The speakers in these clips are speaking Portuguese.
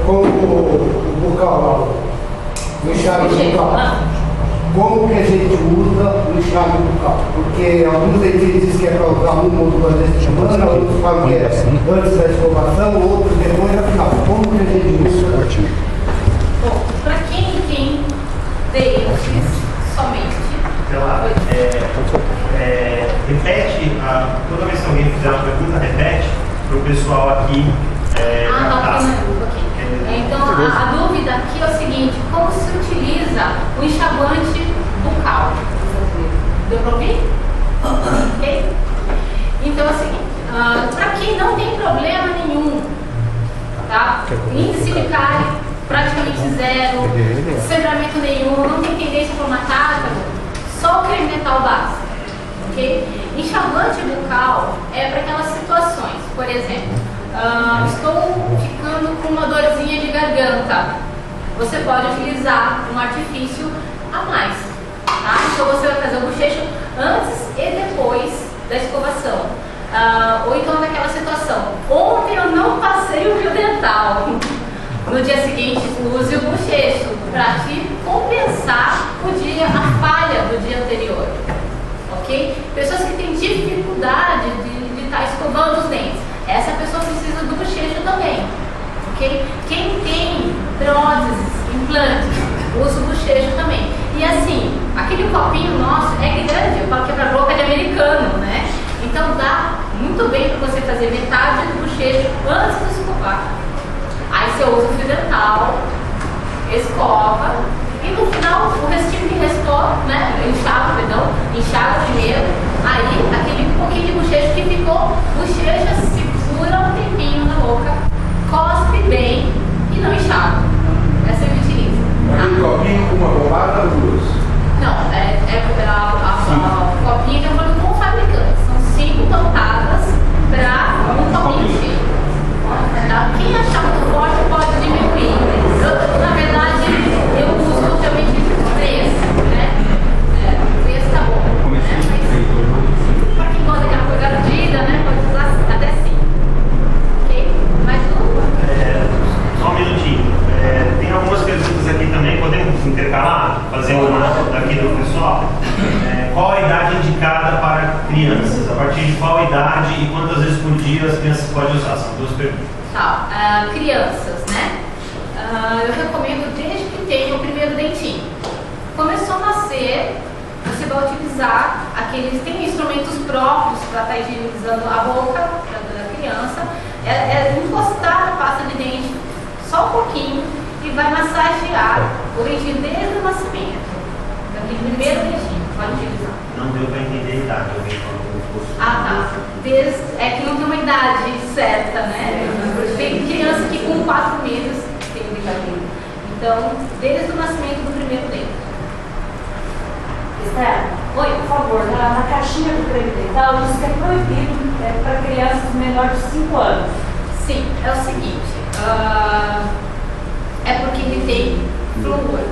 com o bucal lá, o enxágue bucal. Como que a gente usa o enxágue bucal? Porque alguns dentistas dizem que é para usar uma ou duas vezes por semana, outros falam que é antes da escovação, outros depois, afinal. Como que a gente usa? Bom, para quem tem dentes somente, repete, toda vez que alguém fizer uma pergunta, repete para o pessoal aqui captar. Então, a dúvida aqui é o seguinte: como se utiliza o enxaguante bucal? Deu para ouvir? Ok? Então é o seguinte, para quem não tem problema nenhum, tá? Índice de cárie praticamente zero, sangramento nenhum, não tem tendência para metástase, só o creme dental básico, ok? Enxaguante bucal é para aquelas situações, por exemplo, estou ficando com uma dorzinha de garganta, você pode utilizar um artifício a mais, tá? Então você vai fazer o bochecho antes e depois da escovação, ou então naquela situação, ontem eu não passei o fio dental, no dia seguinte use o bochecho para te compensar a falha do dia anterior, ok? Pessoas que têm dificuldade de estar escovando os dentes, essa pessoa precisa do bochecho também, ok? Quem tem próteses, implantes, usa o bochecho também. E assim, aquele copinho nosso é grande, eu falo que é para boca de americano, né? Então dá muito bem para você fazer metade do bochecho antes de escovar. Aí você usa o fio dental, escova e no final o restinho que restou, né? Enxaga primeiro. Aí aquele pouquinho de bochecho que ficou, bochecha, segura um tempinho na boca, cospe bem e não enxaga. Essa eu utilizo. Aquele copinho com uma bombada ou duas? Não, a copinha de acordo com o fabricante. São 5 pontadas para um copinho cheio. Tá? Quem achar muito forte pode diminuir. Na verdade, eu uso realmente 3, né? 3 tá bom. Né? Mas para quem gosta daquela coisa ardida, né? Pode usar até 5. Ok? Mais uma? Só um minutinho. Tem algumas perguntas aqui também, podemos intercalar? Fazer uma aqui do pessoal? Qual a idade indicada para crianças? A partir de qual idade e quantas vezes por dia as crianças podem usar? São 2 perguntas. Tá, crianças, né? Eu recomendo desde que tenha o primeiro dentinho. Começou a nascer, você vai utilizar aqueles, tem instrumentos próprios para estar higienizando a boca da criança, encostar na pasta de dente só um pouquinho e vai massagear o dentinho desde o nascimento, daquele primeiro dentinho, pode utilizar. Não deu para entender a idade, alguém falou que fosse. Tá. É que não tem uma idade certa, né? Tem criança que com 4 meses tem brincadeira. Então, desde o nascimento do primeiro dente. Esther, oi, por favor, na caixinha do creme dental diz que é proibido para crianças menores de 5 anos. Sim, é o seguinte, é porque ele tem flúor,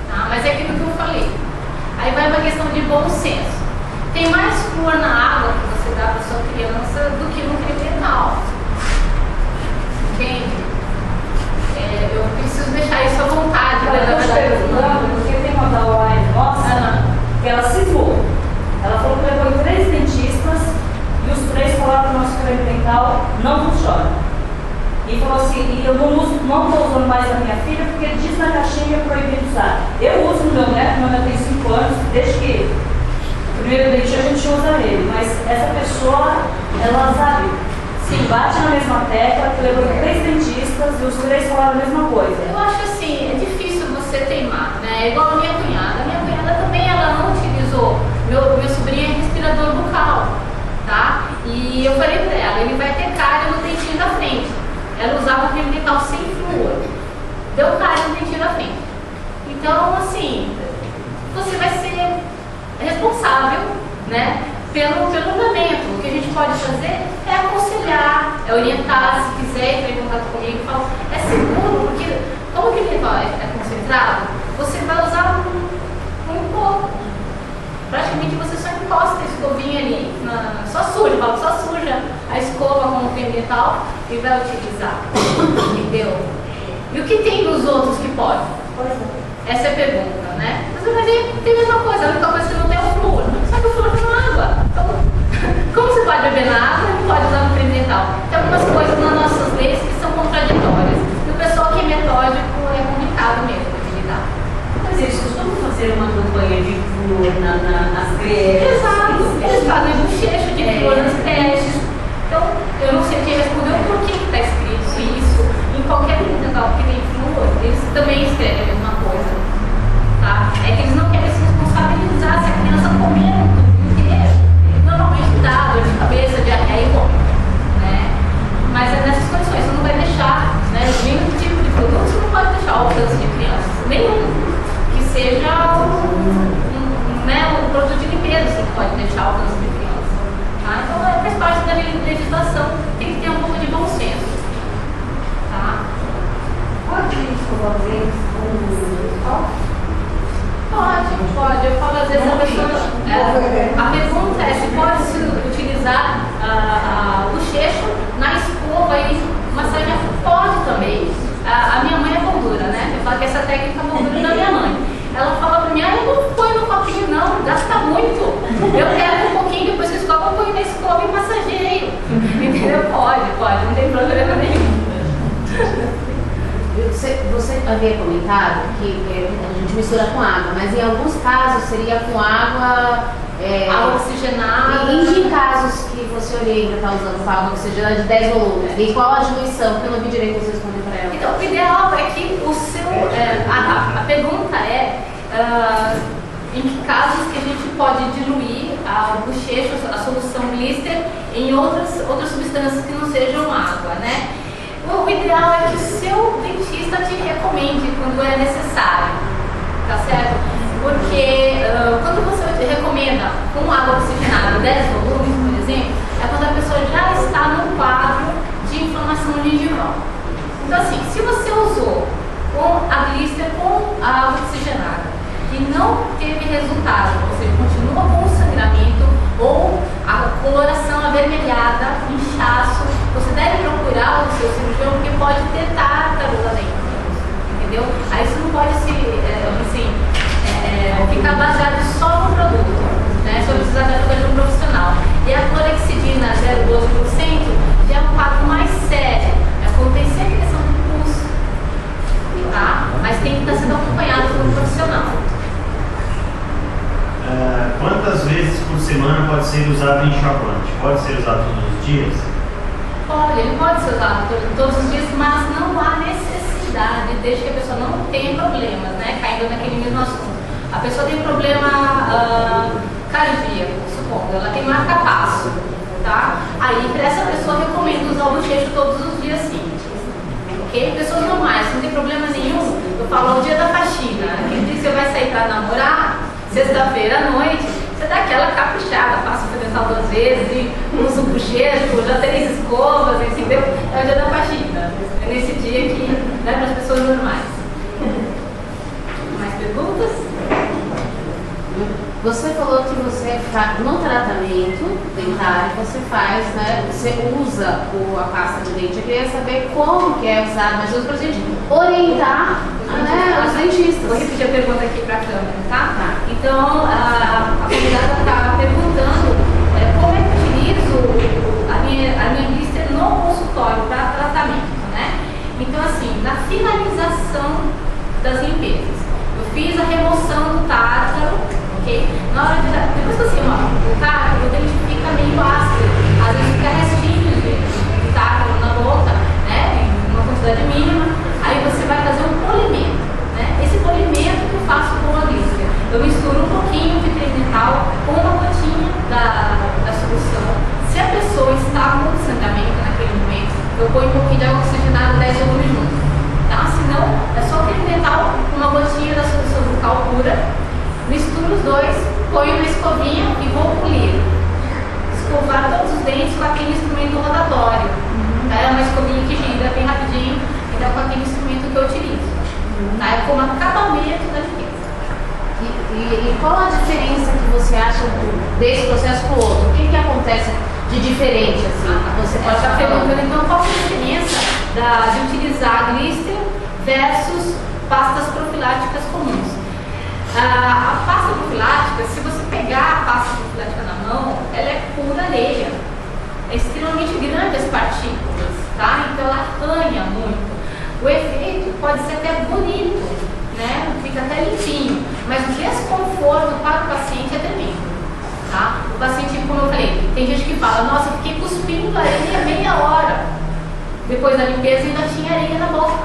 tá? Mas é aquilo que eu falei. Aí vai uma questão de bom senso. Tem mais flúor na água que você dá para sua criança do que no creme dental. Entende? Eu preciso deixar isso à vontade. Eu estou te perguntando porque tem uma da online nossa que ela citou. Ela falou que levou em 3 dentistas e os 3 falaram que o nosso creme dental não funciona. E falou assim, eu não estou usando mais a minha filha porque diz na caixinha que é proibido usar. Eu uso no meu neto tem 5 anos, desde que o primeiro dentinho a gente usa ele, mas essa pessoa, ela sabe, sim, bate na mesma tecla, que levou 3 dentistas e os 3 falaram a mesma coisa. Eu acho assim, é difícil você teimar, né? É igual a minha cunhada. A minha cunhada também, ela não utilizou. Meu sobrinho é respirador bucal, tá? E eu falei pra ela, ele vai ter cárie no dentinho da frente. Ela usava creme dental sem flúor. Deu cárie no dentinho da frente. Então, assim, você vai ser responsável, né, pelo andamento. O que a gente pode fazer é aconselhar, é orientar, se quiser entrar em contato comigo e falar, é seguro, porque como que ele é concentrado, você vai usar um pouco. Praticamente você só encosta a escovinha ali, só suja a escova com o creme dental e vai utilizar, entendeu? E o que tem dos outros que pode? Essa é a pergunta, né? Mas vai ver, tem a mesma coisa, a única coisa é que não tem o flúor. Só que o flúor tem água. Então, como você pode beber na água, não pode usar no creme dental? Tem algumas coisas nas nossas leis que são contraditórias. E o pessoal que é metódico é complicado mesmo de lidar. Mas eles costumam fazer uma campanha de flúor nas creches. Exato. Eles fazem bochecho de flúor nas creches. Então, eu não sei quem respondeu por que está escrito isso. Em qualquer creme dental que tem flúor, eles também escrevem a mesma coisa. Tá? É que eles não querem se responsabilizar se a criança comer um tubo inteiro. Normalmente dá dor de cabeça, diarreia e vômito, né? Mas é nessas condições, você não vai deixar, né? Nenhum tipo de produto, você não pode deixar ao alcance de crianças. Nenhum. Que seja um produto de limpeza, você pode deixar ao alcance de crianças. Tá? Então, faz parte da legislação, tem que ter um pouco de bom senso. Tá? Pode escovar os dentes com o Pode. Eu falo às vezes a pessoa. A pergunta é se pode se utilizar o bochecho na escova e massagear. Pode também. A minha mãe é moldura, né? Eu falo que essa técnica é moldura da minha mãe. Ela fala pra mim, eu não põe no copinho não, gasta muito. Eu quero um pouquinho, depois que escova, eu ponho na escova e massageio. Entendeu? Pode, não tem problema nenhum. Você havia comentado que a gente mistura com água, mas em alguns casos seria com água oxigenada. E em que casos que você orienta está usando água oxigenada de 10 volumes? E qual a diluição? Porque eu não vi direito você responder para ela. Então, o ideal é que o seu. A pergunta é em que casos que a gente pode diluir o bochecho, a solução blister, em outras substâncias que não sejam água, né? O ideal é que o seu dentista te recomende quando é necessário, tá certo? Porque quando você recomenda com água oxigenada 10 volumes, por exemplo, é quando a pessoa já está no quadro de inflamação gengival. Então assim, se você usou com a blister com a água oxigenada e não teve resultado, ou seja, continua com o sangramento ou a coloração avermelhada, inchaço, você deve procurar o seu cirurgião porque pode ter tártaro lá dentro, entendeu? Aí você não pode ficar baseado só no produto, né? Você precisa da ajuda de um profissional. E a clorexidina 0,12% já é um quadro mais sério, acontece a questão do pulso, tá? Mas tem que estar sendo acompanhado por um profissional. Quantas vezes por semana pode ser usado enxaguante? Pode ser usado todos os dias? Pode, ele pode ser usado todos os dias, mas não há necessidade, desde que a pessoa não tenha problemas, né? Caindo naquele mesmo assunto. A pessoa tem problema cardíaco, supondo, ela tem marca-passo, tá? Aí, para essa pessoa, eu recomendo usar o bochecho todos os dias, sim. Ok? Pessoas normais, não tem problema nenhum. Eu falo, o dia da faxina, aquele dia que você vai sair para namorar, sexta-feira à noite, você dá aquela caprichada, passa o fio dental 2 vezes e usa o bochecho, já 3 escovas, entendeu? É o dia da faxina. É nesse dia que, né, para as pessoas normais. Mais perguntas? Você falou que você faz, no tratamento dentário, você faz, né? Você usa a pasta de dente. Eu queria saber como que é usado, mas para a gente orientar, né, os dentistas. Vou repetir a pergunta aqui para a câmera, tá? Então, a convidada está perguntando como é que eu utilizo a minha blister no consultório para tratamento, né? Então, assim, na finalização das limpezas, eu fiz a remoção do tártaro, ok? Na hora de depois assim, o tártaro, o dente fica meio ácido, às vezes fica restinho de tártaro na boca, né? Em uma quantidade mínima, aí você vai fazer um polimento, né? Esse polimento que eu faço com a blister, eu misturo um pouquinho de creme dental com uma gotinha da solução. Se a pessoa está com sangramento naquele momento, eu ponho um pouquinho de água oxigenada 10 volumes junto, tá? Se não, é só creme dental com uma gotinha da solução bucal pura, misturo os dois, ponho na escovinha e vou polir. Escovar todos os dentes com aquele instrumento rotatório. Tá? É uma escovinha que gira bem rapidinho, então com aquele instrumento que eu utilizo. Tá? É como acabamento da limpeza. E qual a diferença que você acha desse processo para o outro? O que acontece de diferente, assim? Você pode estar perguntando, então, qual é a diferença de utilizar a blister versus pastas profiláticas comuns. A pasta profilática, se você pegar a pasta profilática na mão, ela é pura areia. É extremamente grande as partículas, tá? Então ela arranha muito. O efeito pode ser até bonito, né? Fica até limpinho, mas o desconforto para o paciente é tremendo, tá? O paciente, como eu falei, tem gente que fala, nossa, eu fiquei cuspindo areia meia hora. Depois da limpeza ainda tinha areia na boca,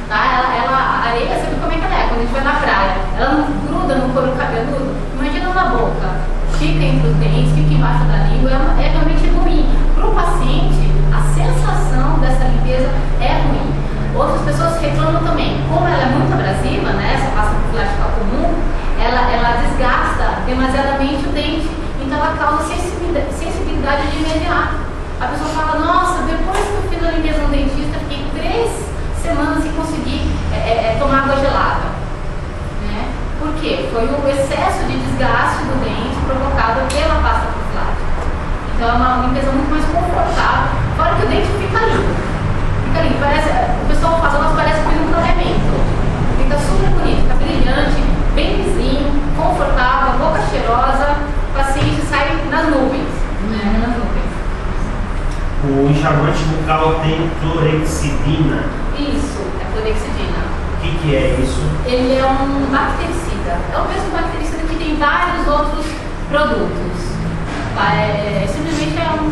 tá? A areia, sabe como é que ela é? Quando a gente vai na praia, ela não gruda no couro cabeludo, imagina na boca. Fica entre os dentes, fica embaixo da língua, é realmente ruim. Para o paciente, a sensação dessa limpeza é ruim. Outras pessoas reclamam também, como ela é muito abrasiva, né, essa pasta profilática comum, ela desgasta demasiadamente o dente, então ela causa sensibilidade de imediato. A pessoa fala, nossa, depois que eu fiz a limpeza no dentista, fiquei 3 semanas sem conseguir tomar água gelada. Né? Por quê? Foi o excesso de desgaste do dente provocado pela pasta profilática. Então é uma limpeza muito mais confortável, fora que o dente fica limpo. Fica limpo, o pessoal fala, nossa, parece que foi um clareamento. Fica super bonito, fica brilhante, bem lisinho, confortável, boca cheirosa, o paciente sai nas nuvens. Né? Nas nuvens. O enxaguante bucal tem clorexidina. Isso, é clorexidina. O que é isso? Ele é um bactericida. É o mesmo bactericida que tem vários outros produtos. Simplesmente é um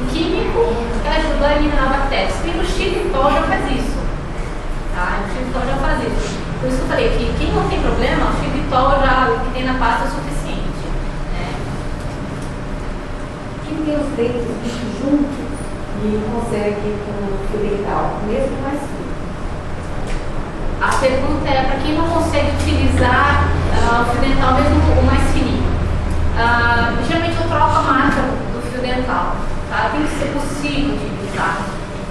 químico que ajuda a eliminar bactérias. E o xilitol já faz isso. Tá? O xilitol já faz isso. Por isso que eu falei que quem não tem problema, o xilitol que tem na pasta é suficiente. Né? Quem tem os dentes muito juntos e consegue com o fio dental, mesmo mais fino? A pergunta é para quem não consegue utilizar o fio dental, mesmo o mais fininho. Geralmente eu troco a marca do fio dental, tá? Tem que ser possível de utilizar.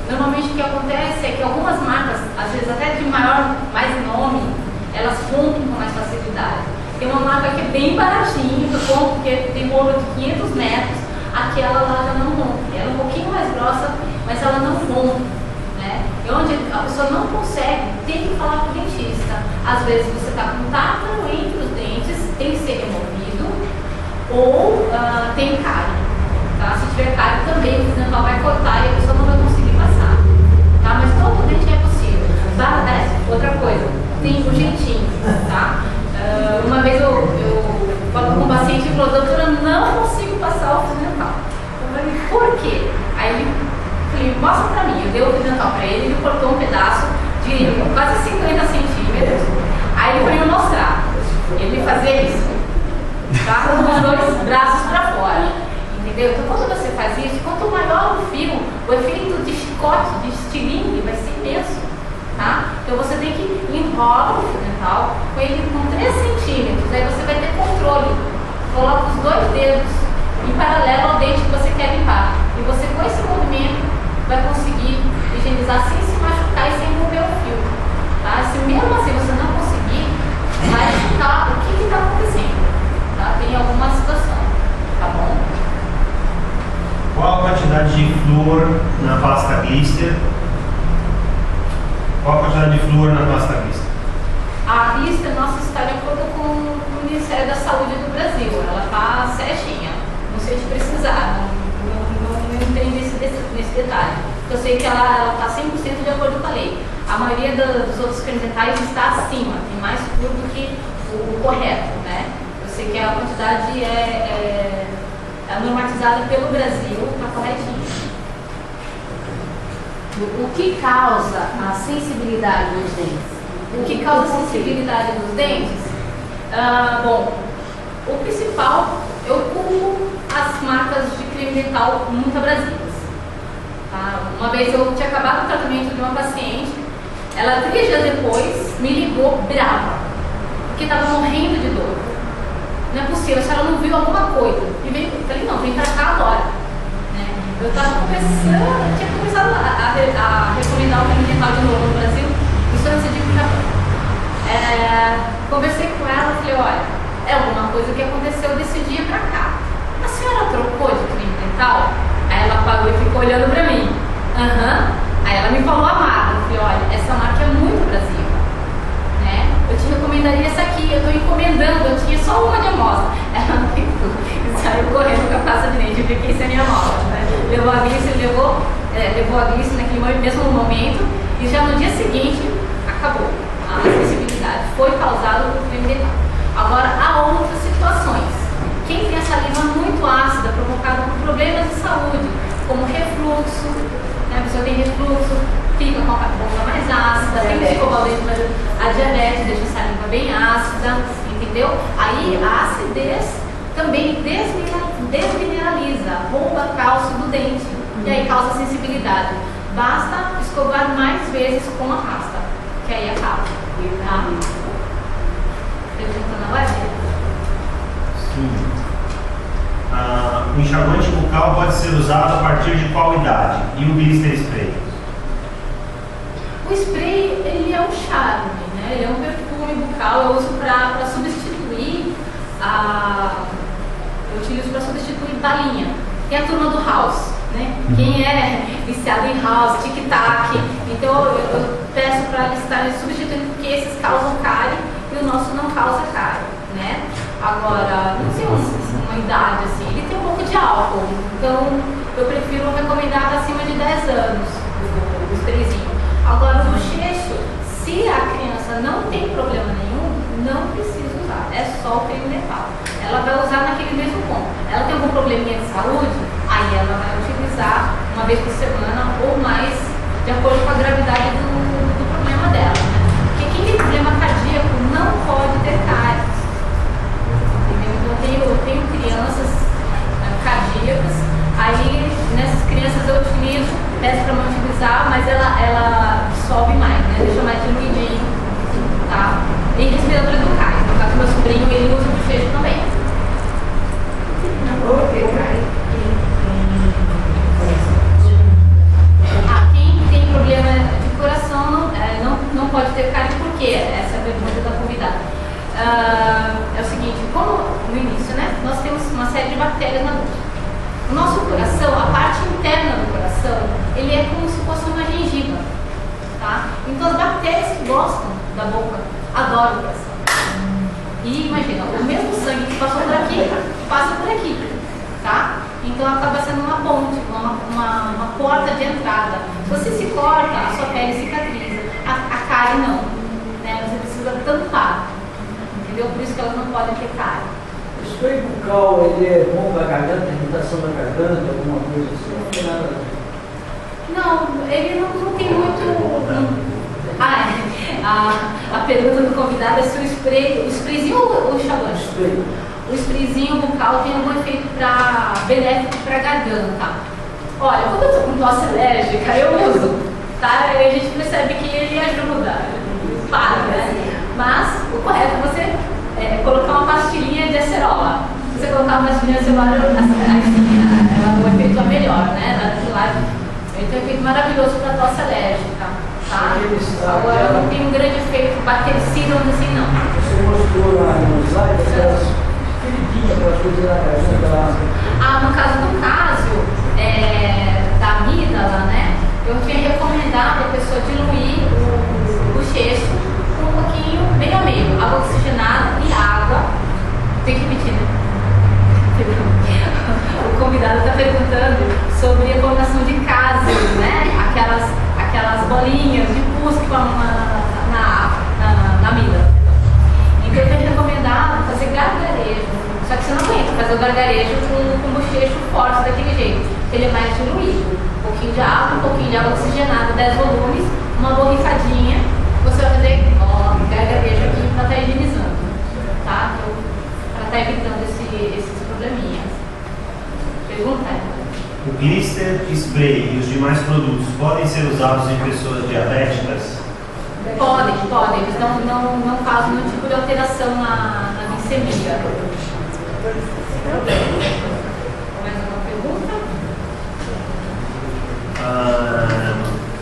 Normalmente o que acontece é que algumas marcas, às vezes até de mais nome, elas rompem com mais facilidade. Tem uma marca que é bem baratinha, que eu compro porque tem bolo de 500 metros, aquela lá já não rompe. Ela é um pouquinho mais grossa, mas ela não rompe. Né? E onde a pessoa não consegue, tem que falar com o dentista. Às vezes você está com tártaro entre os dentes, tem que ser removido, ou tem cárie. Tá? Se tiver cárie também, o fio dental vai cortar e a pessoa não vai conseguir passar. Tá? Mas todo dente é possível. Outra coisa, tem o jeitinho. Tá? Uma vez eu falo com um paciente e falou, doutora, não consigo passar o fio dental. Eu falei, por quê? Aí ele falei, mostra pra mim. Eu dei o fio dental pra ele, ele cortou um pedaço de quase 50 centímetros. Aí ele foi me mostrar. Ele fazia isso. Tá? Com os 2 braços pra fora. Entendeu? Então quando você faz isso, quanto maior o fio, o efeito de chicote, de estilingue vai ser imenso. Tá? Então você tem que enrolar o fio dental com ele com 3 centímetros. Aí você vai ter controle. Coloca os 2 dedos em paralelo ao dente que você quer limpar. E você com esse movimento vai conseguir higienizar sem se machucar e sem romper o fio. Tá? Se mesmo assim você não conseguir, vai ficar o que está acontecendo. Tá? Tem alguma situação. Tá bom? Qual a quantidade de flúor na pasta blister? Qual a quantidade de flúor na pasta blister? A blister nossa está de acordo com o Ministério da Saúde do Brasil. Ela está certinha. Não sei te precisar. Não entendi nesse detalhe. Eu sei que ela está 100% de acordo com a lei. A maioria dos outros cremes dentais está acima. Tem mais flúor do que o correto, né? Eu sei que a quantidade é normatizada pelo Brasil, está corretinho. O que causa a sensibilidade dos dentes? O que causa a sensibilidade dos dentes? Bom, o principal, eu culpo as marcas de creme dental muito abrasivas. Tá? Uma vez eu tinha acabado o tratamento de uma paciente, ela 3 dias depois me ligou brava, porque estava morrendo de dor. Não é possível, a senhora não viu alguma coisa. Eu falei, não, vem pra cá agora. Né? Eu estava começando, tinha começado a recomendar o creme dental de novo no Brasil, isso antes de ir pro Japão. Conversei com ela e falei, olha, é alguma coisa que aconteceu desse dia pra cá. A senhora trocou de creme dental? Aí ela pagou e ficou olhando pra mim. Aí ela me falou a marca. Eu falei, olha, essa marca pessoa tem refluxo, fica com a boca mais ácida, tem que escovar o dente, mas a diabetes deixa essa língua bem ácida, entendeu? Aí a acidez também desmineraliza, rouba cálcio do dente e aí causa sensibilidade. Basta escovar mais vezes com a pasta, que aí acaba. Tá? Pergunta na web? Sim. O enxaguante bucal pode ser usado a partir de qual idade? E o blister spray? O spray, ele é um charme, né? Ele é um perfume bucal, eu uso para substituir eu utilizo para substituir balinha. Tem a turma do house, né? Quem é viciado em house, tic-tac, então eu peço para eles estarem substituindo, porque esses causam cárie e o nosso não causa cárie, né? Agora, não tem uma idade assim, ele tem um pouco de álcool, então eu prefiro recomendar acima de 10 anos o sprayzinho. Agora, o bochecho, se a criança não tem problema nenhum, não precisa usar, é só o creme dental. Ela vai usar naquele mesmo ponto. Ela tem algum probleminha de saúde, aí ela vai utilizar uma vez por semana ou mais, de acordo com a gravidade do problema dela. Né? Porque quem tem problema cardíaco não pode ter cárie. Então, eu tenho crianças cardíacas, aí nessas crianças eu utilizo, peço para não utilizar, mas ela dissolve mais, né? Deixa mais diluidinho, tá? E respirador do CAI, no caso do meu sobrinho, ele usa o bochecho também. Quem tem problema de coração não pode ter cárie, por quê? Essa é a pergunta da convidada. É o seguinte, como no início, né, nós temos uma série de bactérias na boca. O nosso coração, a parte interna do coração, ele é como se fosse uma gengiva, tá? Então as bactérias que gostam da boca adoram o coração. E imagina, o mesmo sangue que passou por aqui, passa por aqui, tá? Então acaba sendo uma ponte, uma porta de entrada. Se você se corta, a sua pele cicatriza, a cárie não, né? Você precisa tampar. Entendeu? Por isso que elas não podem ter cárie. O spray bucal, ele é bom para a garganta, irritação da garganta, alguma coisa assim? Não tem nada a ver. Não, ele não tem muito... A pergunta do convidado é se o sprayzinho ou o enxaguante? Spray. O sprayzinho bucal tem algum efeito benéfico para a garganta. Olha, quando eu estou com tosse alérgica, eu uso, tá? E a gente percebe que ele ajuda, né? Mas o correto é você colocar uma pastilhinha de acerola. Se você colocar uma pastilhinha de acerola, o efeito é melhor, né? Ele tem um efeito maravilhoso para tosse alérgica. Tá? Agora não tem um grande efeito bactericida, assim, não. Você mostrou lá no slide aquelas feridinhas, aquelas coisas na garganta. No caso do Cásio, da amígdala, né? Eu tinha recomendado a pessoa diluir o bochecho com um pouquinho, meio a meio, água oxigenada e água. Tem que repetir, né? O convidado está perguntando sobre a formação de Cásio, né? Aquelas bolinhas de pus que formam na amígdala. Então eu tenho recomendado fazer gargarejo. Só que você não aguenta fazer o gargarejo com bochecho forte daquele jeito. Ele é mais diluído. Um pouquinho de água oxigenada, 10 volumes, uma borrifadinha. Você vai fazer gargarejo aqui para estar higienizando. Tá? Para estar evitando esses probleminhas. Pergunta? O blister spray e os demais produtos podem ser usados em pessoas diabéticas? Podem. Eles não causam nenhum tipo de alteração na glicemia. Mais uma pergunta?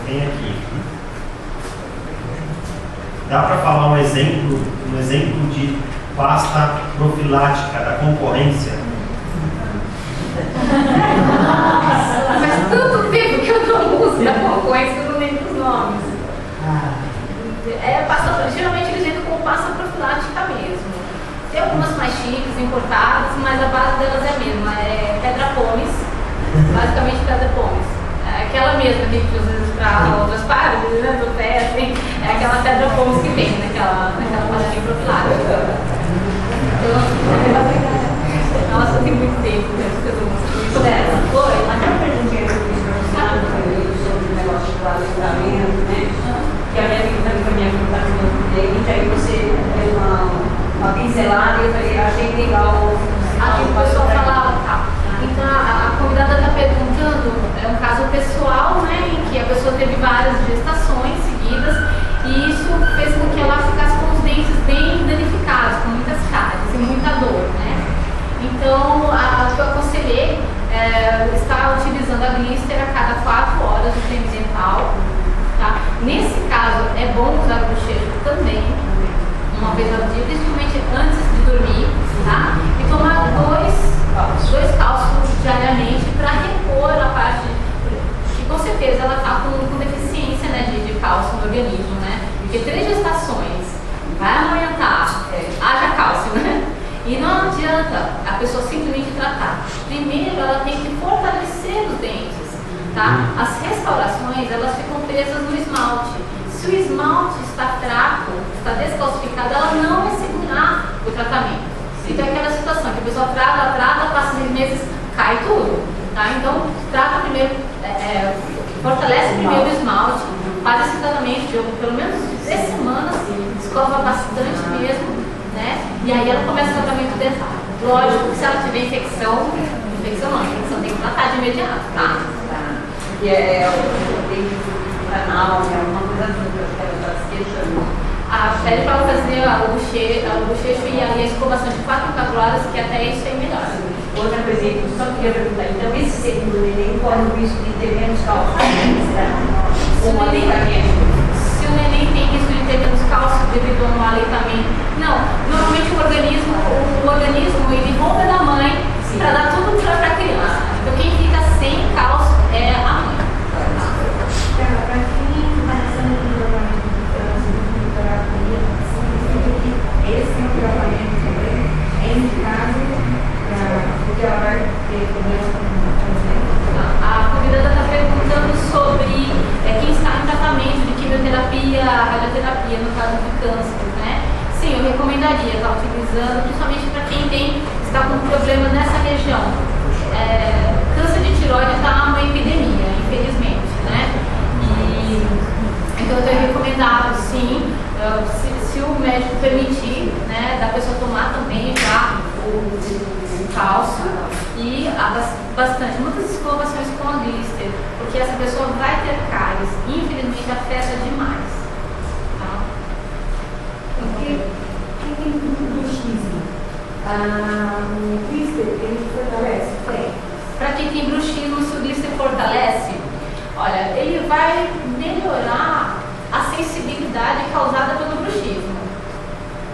Tem aqui. Dá para falar um exemplo de pasta profilática da concorrência? Mas tanto tempo que eu não uso da concorrência que eu não lembro os nomes. Geralmente eles vendem como pasta profilática mesmo. Tem algumas mais chiques, importadas, mas a base delas é a mesma. É pedra pomes, basicamente pedra pomes. É aquela mesma que a gente usa para outras partes, né, do pé, assim. É aquela pedra pomes que vem naquela pastinha profilática. Nossa, tem muito tempo mesmo que eu não uso dessa. Foi? Mas eu perguntei sobre o negócio Então, o que eu aconselhei é estar utilizando a blister a cada 4 horas do creme dental. Tá? Nesse caso, é bom usar o bochecho também, uma vez ao dia, principalmente antes de dormir, tá? E tomar dois cálcios diariamente para repor a parte que com certeza ela está com deficiência, né, de cálcio no organismo, né? Porque 3 gestações vai amamentar, haja cálcio, né? E não adianta a pessoa simplesmente tratar. Primeiro ela tem que fortalecer os dentes. Tá? As restaurações, elas ficam presas no esmalte. Se o esmalte está fraco, está descalcificado, ela não vai segurar o tratamento. Então é aquela situação que a pessoa trata, passa 6 meses, cai tudo. Tá? Então, trata primeiro, fortalece primeiro o esmalte, faz esse tratamento de pelo menos 3 semanas, escova bastante mesmo, né? E aí ela começa o tratamento dental. Lógico que se ela tiver infecção tem que tratar de imediato, tá? Que é o dente canal, é uma coisa assim que eu quero estar se queixando. Pede para fazer o bochecho e a escovação de 4 em 4 horas, que até isso é melhor. Outra coisa que eu só queria perguntar, então esse segundo neném corre o risco de ter menos cálcio? Se o neném tem risco de ter menos cálcio devido a um aleitamento, não. Normalmente o organismo ele rouba da mãe para dar tudo para a criança. Então quem fica sem cálcio é a mãe. Para quem está passando por tratamento de câncer, de terapia, significa que esse é um tratamento também é indicado porque ela vai ter problemas com o exemplo. A convidada está perguntando sobre quem está em tratamento de quimioterapia, radioterapia, no caso de câncer, né? Sim, eu recomendaria estar utilizando, principalmente para quem está com problema nessa região. Câncer de tireoide está uma epidemia, infelizmente, né? Então eu tenho recomendado, sim, se o médico permitir, né, da pessoa tomar também já o cálcio e muitas escovações com a blister, porque essa pessoa vai ter cáries, infelizmente afeta demais. Tá? Porque quem tem bruxismo, o blister, ele fortalece? Tem. Para quem tem bruxismo, se o blister fortalece, olha, ele vai melhorar a sensibilidade causada pelo bruxismo.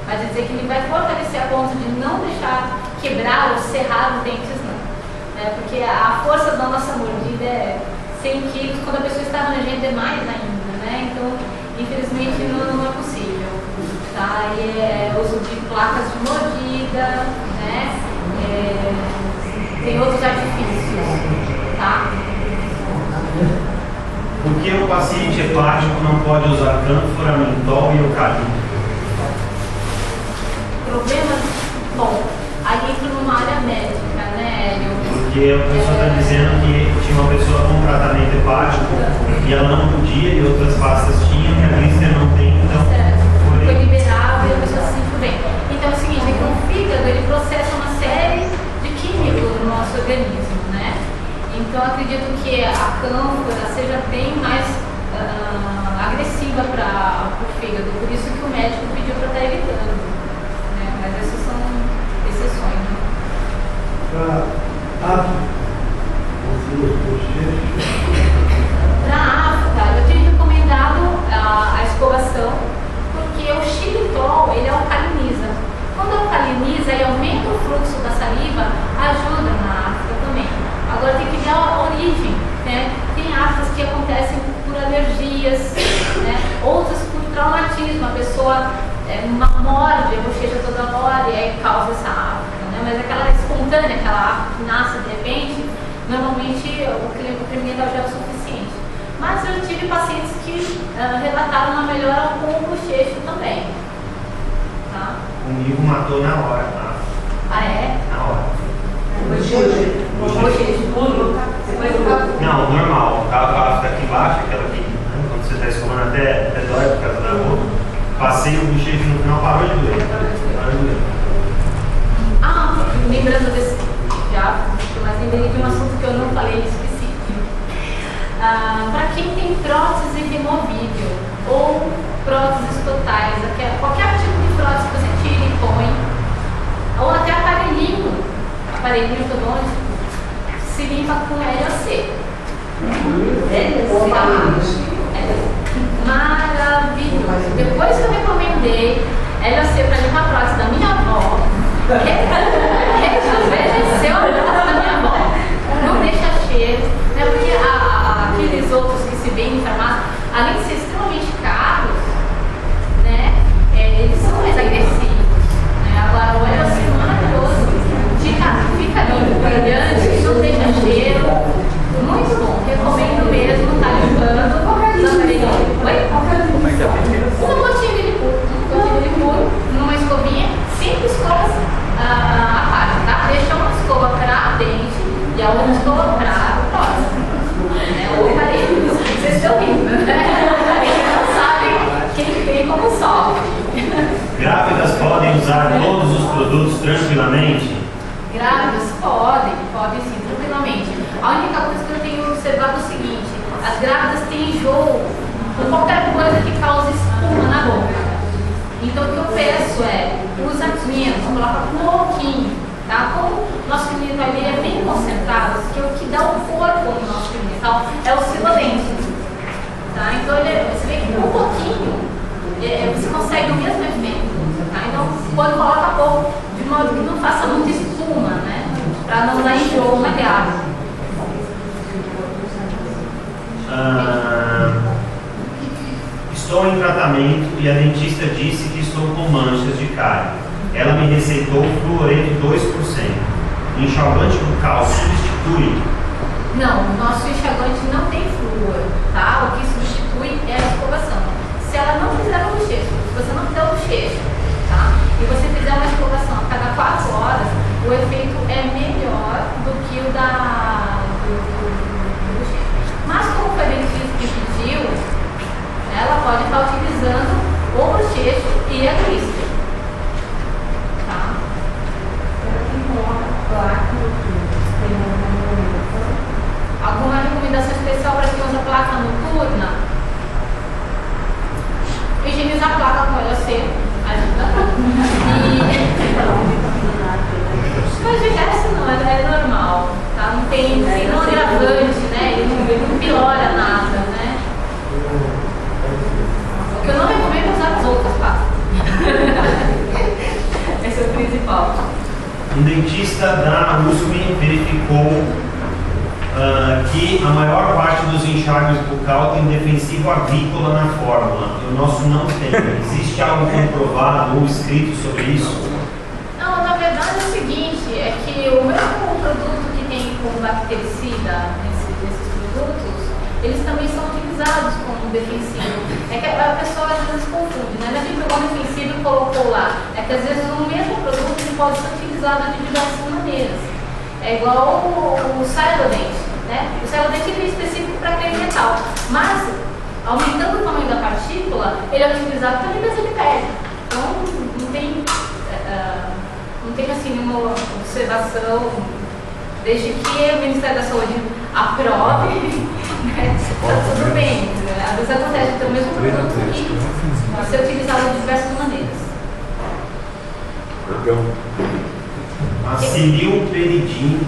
Mas dizer que ele vai fortalecer a ponto de não deixar quebrar ou serrar os dentes, não. Porque a força da nossa mordida é 100 quilos, quando a pessoa está rangendo é mais ainda, né? Então, infelizmente, não é possível. Tá? E uso de placas de mordida, né? Tem outros artifícios, tá? Por que o paciente hepático não pode usar cânfora, mentol e eucalipto? Problemas, bom, aí entra numa área médica, né, Hélio? Porque a pessoa está dizendo que tinha uma pessoa com tratamento hepático e ela não podia e outras pastas tinham e a blister não tem, então foi liberado e a pessoa se sentiu bem. Então é o seguinte, é que o fígado ele processa uma série de químicos no nosso organismo, né? Então eu acredito que a cânfora seja bem mais agressiva para o fígado, por isso que o médico pediu para estar evitando. Mas essas são exceções. Para a afta, eu tenho recomendado a escovação, porque o xilitol, ele alcaliniza. Quando alcaliniza, ele aumenta o fluxo da saliva, ajuda na afta também. Agora tem que ver a origem, né? Tem aftas que acontecem por alergias, né? Outras por traumatismo. A pessoa morde, a bochecha toda hora e aí causa essa afta, né? Mas aquela espontânea, aquela afta que nasce de repente, normalmente o creme já é o suficiente. Mas eu tive pacientes que relataram uma melhora com o bochecho também. Tá? Comigo matou na hora, tá? Ah, é? Na hora. Bochecho. Não, normal. A afta aqui embaixo, aquela que, né, quando você está escovando até dói por causa da boca. Passei o bochecho no final, parou de doer. Lembrando desse mas lembrei de um assunto que eu não falei específico. Para quem tem prótese removível ou próteses totais, qualquer tipo de prótese que você tira e põe, ou até aparelhinho aparelho ortodôntico se limpa com LOC. Maravilhoso. Depois que eu recomendei LOC para limpar a prótese da minha avó, rejuvenesceu a prótese da minha avó. Não deixa cheiro, né? Porque aqueles outros que se vendem em farmácia, além de ser extremamente caros, né? Eles são mais agressivos. Né? Agora, o LOC é maravilhoso. Fica limpo, brilhante, não deixa cheiro. Muito bom, recomendo mesmo, tá limpando. Oi? Uma gotinha de licor, numa escovinha, 5 escovas à parte, tá? Deixa uma escova para dente e a outra escova para próxima. Ou aparelho, vocês estão rindo, né? Vocês não sabem quem tem como sofre. Grávidas podem usar todos os produtos tranquilamente? Grávidas podem sim, tranquilamente. A única coisa que eu tenho observado é o seguinte: as grávidas têm enjoo com qualquer coisa que cause espuma na boca. Então o que eu peço é, usa menos, coloca pouquinho, tá? Como o nosso fio dental é bem concentrado, que o que dá o corpo no nosso fio dental é o silolente, tá? Então você vê que com um pouquinho você consegue o mesmo efeito, tá? Então quando coloca pouco, de modo que não faça muita espuma, né? Para não dar enjoo na grávida. Estou em tratamento e a dentista disse que estou com manchas de cárie. Ela me receitou fluoreto 2%. Enxaguante bucal substitui? Não, o nosso enxaguante não tem flúor, tá? O que substitui é a escovação. Se ela não fizer o bochecho, se você não fizer o bochecho, tá? E você fizer uma escovação a cada 4 horas, o efeito é melhor do que o do bochecho. Mas como foi a dentista que pediu, ela pode estar utilizando o bochecho e a glisser. Tá? Quem coloca placa no tem Alguma recomendação especial para quem usa placa noturna? Higienizar a placa com LOC ajuda. Mas de resto não, é normal. Tá? Não tem não agravante, né? Ele não piora nada, né? O que eu não recomendo é usar as outras pastas. Esse é o principal. Um dentista da USP verificou que a maior parte dos enxágues bucal tem defensivo agrícola na fórmula. E o nosso não tem. Existe algo comprovado ou escrito sobre isso? Não, na verdade é o seguinte, é que o mesmo produto que tem como bactericida nesses produtos, eles também são utilizados como defensivo. É que a pessoa às vezes confunde, né? A gente pegou um defensivo e colocou lá. É que às vezes o mesmo produto ele pode ser utilizado de diversas maneiras. É igual o saia-dente, né? O saia-dente é específico para creme metal, mas aumentando o tamanho da partícula, ele é utilizado para limpeza de pele. Então não tem assim nenhuma observação, desde que o Ministério da Saúde aprove, né? Tá tudo bem. Às vezes acontece que tem o mesmo produto que pode ser utilizado de diversas maneiras. A cilioperidina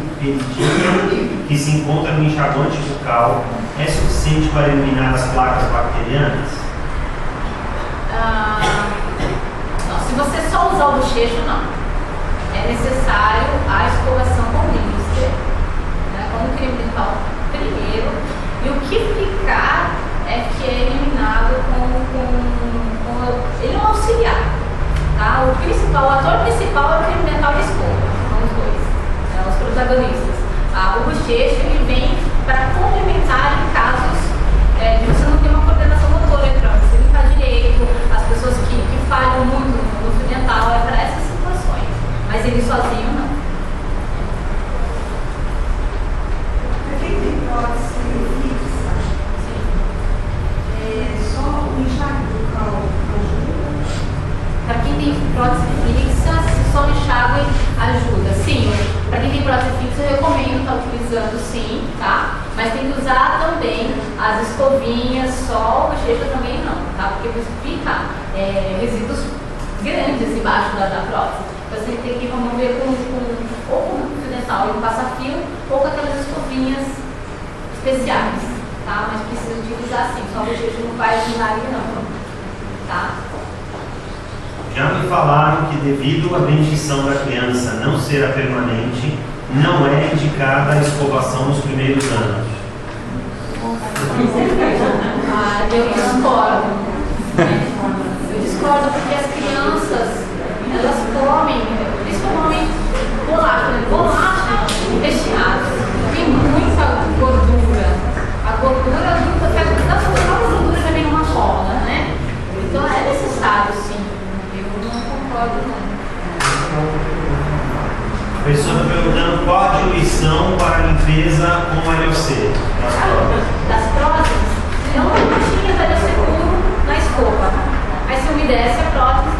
que se encontra no enxaguante bucal é suficiente para eliminar as placas bacterianas? Não, se você só usar o bochecho, não. É necessário a escovação com glisser, né, como creme dental primeiro. E o que ficar é que é eliminado ele é um auxiliar. Tá? O ator principal é o creme dental e a escova. Os dois, né, os protagonistas. O bochecho ele vem para complementar em casos de você não ter uma coordenação motora eletrônica, você não está direito, as pessoas que falham muito no fio dental, é para essas situações. Mas ele sozinho não. Para quem tem prótese fixa, só o enxágue bucal ajuda? Para quem tem prótese fixa, se só o enxágue ajuda. Sim, para quem tem prótese fixa, eu recomendo estar utilizando sim, tá? Mas tem que usar também as escovinhas, só o bochecho também não, tá? Porque fica resíduos grandes embaixo da prótese. Então você tem que remover ou com fio dental e um passa-fio, ou com aquelas escovinhas especiais, tá? Mas precisa utilizar sim, só o bochecho não vai ajudar ali não, tá? Já me falaram que devido à dentição da criança não ser a permanente, não é indicada a escovação nos primeiros anos. Ah, eu discordo. Eu discordo porque as crianças, elas comem, principalmente bolacha, né? Bolacha recheada. Tem muita gordura. A gordura a gordura já vem numa cola, né? Então é necessário sim. Eu não concordo não. A pessoa está perguntando qual a diluição para a limpeza com LOC das próteses. É uma gotinha de LOC puro na escova. Aí se umedece a prótese,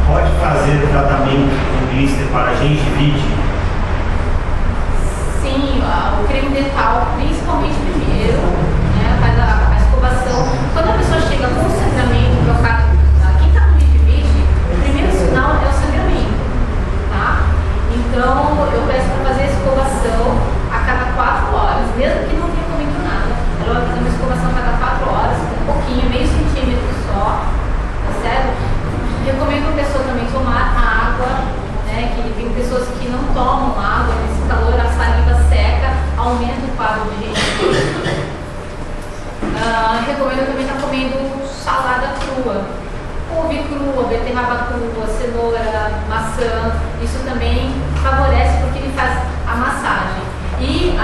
pode fazer tratamento com blister para gengivite? sim, o creme dental, principalmente primeiro, né, faz a escovação. Quando a pessoa chega com o sangramento, que é o caso, quem está com gengivite, o primeiro sinal é o sangramento, tá? Então, eu peço para fazer a escovação a cada 4 horas, mesmo que não tenha comido nada. Ela vai fazer uma escovação a cada 4 horas, um pouquinho, meio centímetro só, tá certo? Recomendo a pessoa também tomar água, né, que tem pessoas que não tomam água, nesse calor a saliva seca, aumenta o quadro de gengivite. Recomendo também estar comendo salada crua, couve crua, beterraba crua, cenoura, maçã. Isso também favorece porque ele faz a massagem. E,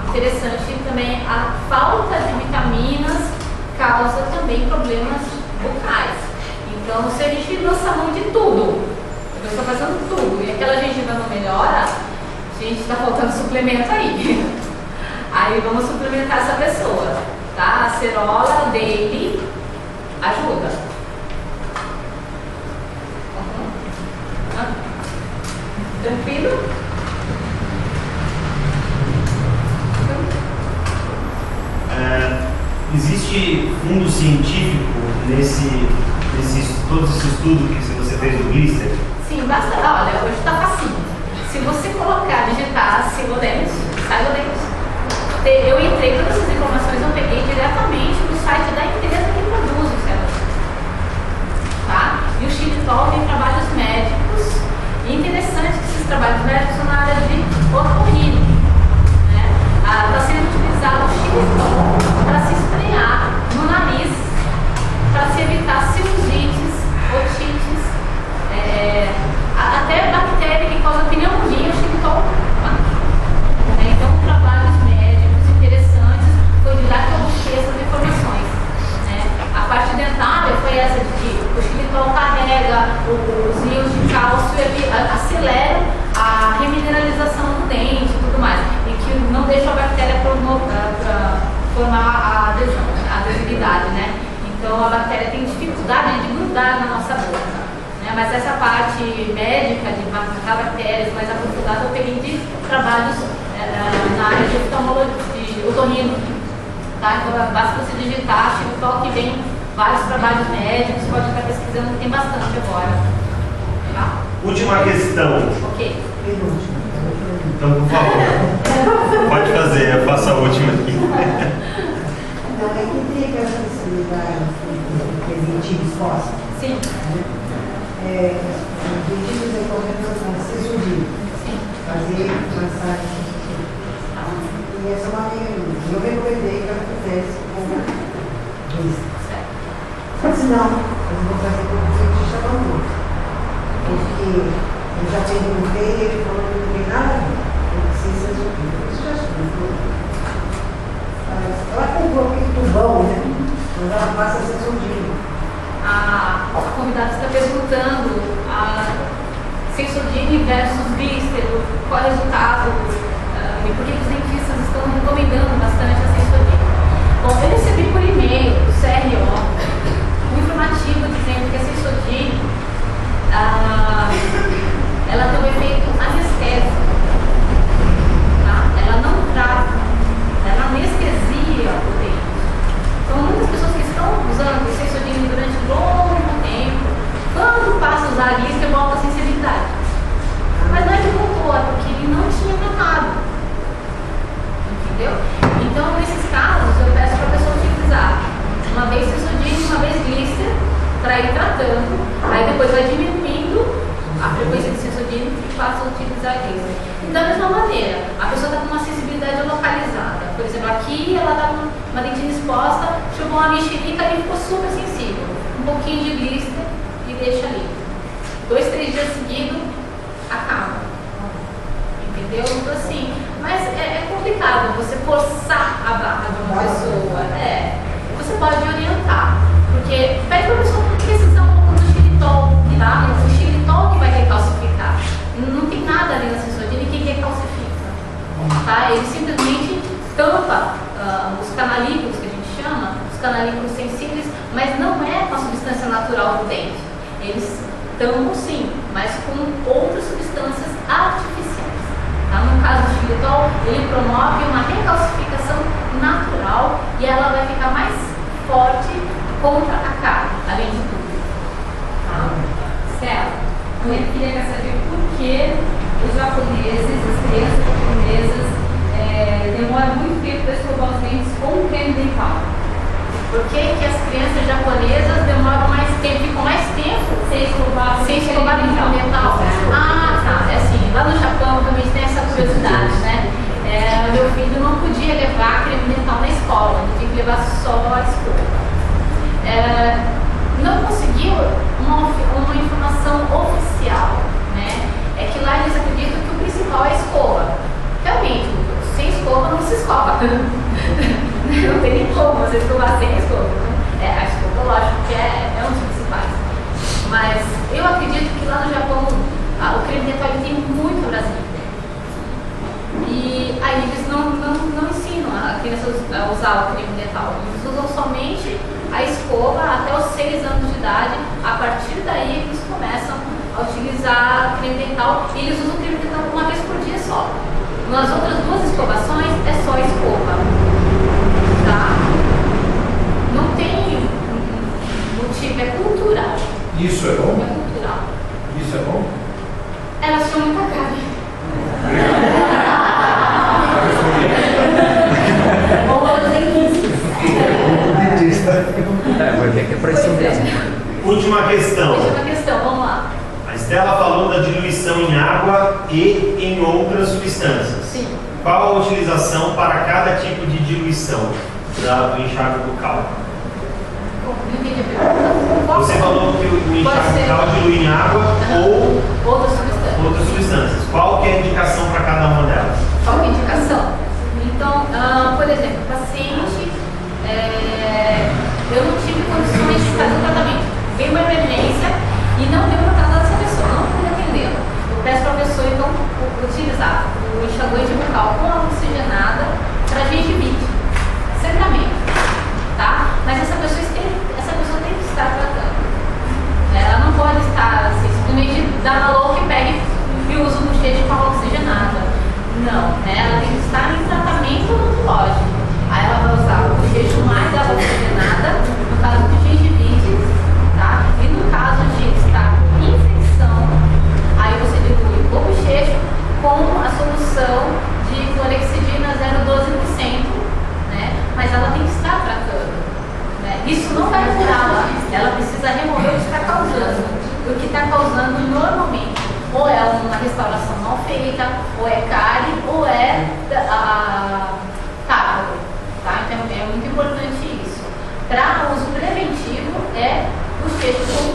interessante também, a falta de vitaminas causa também problemas bucais. Então, se a gente lança mão de tudo, a pessoa fazendo tudo, e aquela gengiva não melhora, a gente está faltando suplemento aí. Aí vamos suplementar essa pessoa, tá? A acerola daily ajuda. Tranquilo? Existe fundo científico todo esse estudo que você fez do blister? Sim, basta. Olha, hoje está facinho. Se você colocar, digitar Silodente, eu entrei todas essas informações, eu peguei diretamente do site da empresa que produz o Silodente. Tá? E o xilitol tem trabalhos médicos. E interessante que esses trabalhos médicos são na área de otorrino. Está sendo utilizado o xilitol para se esfrear no nariz, para se evitar sinusites, otites, até bactéria que causa pneumonia, o xilitol mata. Então, trabalhos médicos interessantes foi de dar que eu busquei essas informações. A parte dentária foi essa de que o xilitol carrega os íons de cálcio e acelera a remineralização do dente e tudo mais, e que não deixa a bactéria formar a adesão, a adesividade, né? Então a bactéria tem dificuldade de grudar na nossa boca, né? Mas essa parte médica de matar bactérias mais aprofundada eu peguei de trabalhos na área de oftalmologia, de otorrino, tá? Então basta você digitar, xilitol, que vem vários trabalhos médicos, pode ficar pesquisando, tem bastante agora, tá? Última questão. Ok. Então, por favor, pode fazer, eu faço a última aqui. Não, é que tem aquela possibilidade que dentista exposta. Sim. Os dentistas recomendam assessoria. Sim. Fazer massagem. E essa é uma amiga minha. Eu recomendei que ela fizesse com isso. Mas não, eu vou fazer com o dentista não. Porque eu já perguntei e ele falou que não tem nada a ver. Eu preciso resolver. Isso já explicou. Ela comprou aquele tubão, né? Mas ela passa Sensodyne. A convidada está perguntando a Sensodyne versus blister, qual é o resultado e por que os dentistas estão recomendando bastante a Sensodyne. Bom, eu recebi por e-mail do CRO um informativo dizendo que a Sensodyne ela tem um efeito anestésico, tá? Ela não trata, ela anestesia o dente. Então, muitas pessoas que estão usando o Sensodyne durante longo tempo, quando passa a usar isso, volta a sensibilidade. Da mesma maneira, a pessoa está com uma sensibilidade localizada. Por exemplo, aqui ela está com uma dentina exposta, chegou uma mexerica e ficou super sensível. Um pouquinho de blister e deixa ali. 2, 3 dias seguidos, acaba. Entendeu? Então assim, mas é complicado você forçar a barra de uma pessoa. Você pode orientar. Porque pede para a pessoa precisar um pouco do xilitol, tá? O xilitol que vai recalcificar. Não tem nada ali na sensodina que recalcifica. Tá? Ele simplesmente tampa os canalículos, que a gente chama, os canalículos sensíveis, mas não é com a substância natural do dente. Eles tampam sim, mas com outras substâncias artificiais. Tá? No caso do xilitol, ele promove uma recalcificação natural e ela vai ficar mais forte contra a cárie, além de tudo. Tá? Certo. Eu queria saber por que os japoneses, as crianças japonesas, demoram muito tempo para escovar os dentes com creme dental. Por que as crianças japonesas demoram mais tempo, ficam mais tempo sem escovar creme dental? Ah, tá. É assim, lá no Japão também tem essa curiosidade, né? Meu filho não podia levar creme dental na escola, ele tinha que levar só a escova. Não conseguiu uma informação oficial, né? É que lá eles acreditam que o principal é a escova. Realmente, sem escova não se escova. Não tem nem como você escovar sem a escova. A escova, lógico, que é um dos principais. Mas eu acredito que lá no Japão o creme dental tem muito brasileiro. E aí eles não ensinam a criança a usar o creme dental. Eles usam somente a escova até os 6 anos de idade. A partir daí eles começam a utilizar creme dental. E eles usam creme dental uma vez por dia só. Nas outras 2 escovações é só a escova. Tá? Não tem motivo, é cultural. Isso é bom? É cultural. Isso é bom? Elas tinham muita cárie. Porque é para isso mesmo. Última questão. Última questão, vamos lá. A Estela falou da diluição em água e em outras substâncias. Sim. Qual a utilização para cada tipo de diluição do enxágue bucal? Não entendi a pergunta. Você falou que o Pode enxágue ser. bucal dilui em água ou Outras substâncias. outras substâncias. Qual que é a indicação para cada uma delas? Qual que é a indicação? Então, por exemplo, paciente, eu não tive condições de fazer um tratamento. Veio uma emergência e não deu para tratar dessa pessoa, não pude atendê-la. Eu peço para a pessoa, então, utilizar o enxaguante bucal com água oxigenada para gengivite, certamente, tá? Mas essa pessoa tem que estar tratando. Ela não pode estar assim, simplesmente dar na louca e pega e usa o bochecho com água oxigenada. Não, né? Ela tem que estar em tratamento odontológico. Aí ela vai usar o bochecho mais água oxigenada, no caso de gengivite, tá? E no caso de estar com infecção, aí você dilui o bochecho com a solução de clorexidina 0,12%, né? Mas ela tem que estar tratando. Né? Isso não vai curá-la, ela precisa remover o que está causando. O que está causando normalmente ou é uma restauração mal feita, ou é cárie, ou é tártaro. Tá? Então é muito importante isso. Para uso preventivo é o bochecho